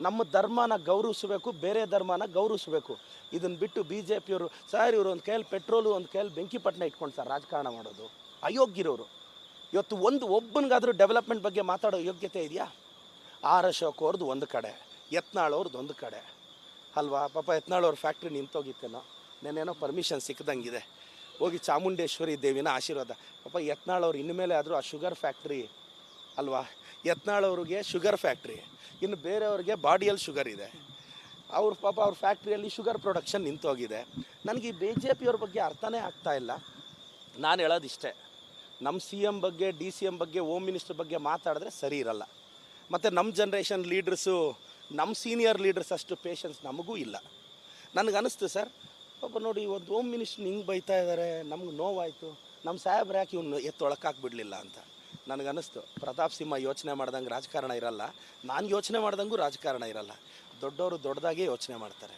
ನಮ್ಮ ಧರ್ಮನ ಗೌರವಿಸಬೇಕು, ಬೇರೆ ಧರ್ಮನ ಗೌರವಿಸಬೇಕು. ಇದನ್ನು ಬಿಟ್ಟು ಬಿ ಜೆ ಪಿಯವರು ಸರ್ ಇವರು ಒಂದು ಕೈಯಲ್ಲಿ ಪೆಟ್ರೋಲು ಒಂದು ಕೈಯಲ್ಲಿ ಬೆಂಕಿಪಟ್ಟಣ ಇಟ್ಕೊಂಡು ಸರ್ ರಾಜಕಾರಣ ಮಾಡೋದು ಅಯೋಗ್ಯರವರು. ಇವತ್ತು ಒಬ್ಬನಿಗಾದರೂ ಡೆವಲಪ್ಮೆಂಟ್ ಬಗ್ಗೆ ಮಾತಾಡೋ ಯೋಗ್ಯತೆ ಇದೆಯಾ? ಆರ್ ಅಶೋಕ್ ಅವ್ರದ್ದು ಒಂದು ಕಡೆ, ಯತ್ನಾಳ್ ಅವ್ರದ್ದು ಒಂದು ಕಡೆ ಅಲ್ವಾ? ಪಾಪ ಯತ್ನಾಳ್ ಅವ್ರ ಫ್ಯಾಕ್ಟ್ರಿ ನಿಂತೋಗಿತ್ತೇನೋ, ನೆನ್ನೇನೋ ಪರ್ಮಿಷನ್ ಸಿಕ್ಕದಂಗಿದೆ, ಹೋಗಿ ಚಾಮುಂಡೇಶ್ವರಿ ದೇವಿನ ಆಶೀರ್ವಾದ. ಪಾಪ ಯತ್ನಾಳ್ ಅವ್ರು ಇನ್ಮೇಲೆ ಆದರೂ ಆ ಶುಗರ್ ಫ್ಯಾಕ್ಟ್ರಿ ಅಲ್ವಾ, ಯತ್ನಾಳ್ ಅವ್ರಿಗೆ ಶುಗರ್ ಫ್ಯಾಕ್ಟ್ರಿ, ಇನ್ನು ಬೇರೆಯವ್ರಿಗೆ ಬಾಡಿಯಲ್ಲಿ ಶುಗರ್ ಇದೆ, ಅವ್ರ ಪಾಪ ಅವ್ರ ಫ್ಯಾಕ್ಟ್ರಿಯಲ್ಲಿ ಶುಗರ್ ಪ್ರೊಡಕ್ಷನ್ ನಿಂತೋಗಿದೆ. ನನಗೆ ಈ ಬಿ ಜೆ ಪಿಯವ್ರ ಬಗ್ಗೆ ಅರ್ಥನೇ ಆಗ್ತಾ ಇಲ್ಲ. ನಾನು ಹೇಳೋದಿಷ್ಟೇ, ನಮ್ಮ ಸಿ ಎಮ್ ಬಗ್ಗೆ, ಡಿ ಸಿ ಎಮ್ ಬಗ್ಗೆ, ಹೋಮ್ ಮಿನಿಸ್ಟರ್ ಬಗ್ಗೆ ಮಾತಾಡಿದ್ರೆ ಸರಿ ಇರಲ್ಲ. ಮತ್ತು ನಮ್ಮ ಜನ್ರೇಷನ್ ಲೀಡ್ರಸ್ಸು, ನಮ್ಮ ಸೀನಿಯರ್ ಲೀಡರ್ಸ್ ಅಷ್ಟು ಪೇಷನ್ಸ್ ನಮಗೂ ಇಲ್ಲ. ನನಗನ್ನಿಸ್ತು ಸರ್, ಪಾಪ ನೋಡಿ ಒಂದು ಹೋಮ್ ಮಿನಿಸ್ಟ್ರ್ ಹಿಂಗೆ ಬೈತಾ ಇದ್ದಾರೆ, ನಮ್ಗೆ ನೋವಾಯಿತು, ನಮ್ಮ ಸಾಹೇಬ್ರು ಯಾಕೆ ಇವನು ಎತ್ತೊಳಕಾಕ್ಬಿಡಲಿಲ್ಲ ಅಂತ ನನಗನ್ನಿಸ್ತು. ಪ್ರತಾಪ್ ಸಿಂಹ ಯೋಚನೆ ಮಾಡ್ದಂಗೆ ರಾಜಕಾರಣ ಇರಲ್ಲ, ನಾನು ಯೋಚನೆ ಮಾಡ್ದಂಗೂ ರಾಜಕಾರಣ ಇರಲ್ಲ. ದೊಡ್ಡವರು ದೊಡ್ಡದಾಗೇ ಯೋಚನೆ ಮಾಡ್ತಾರೆ.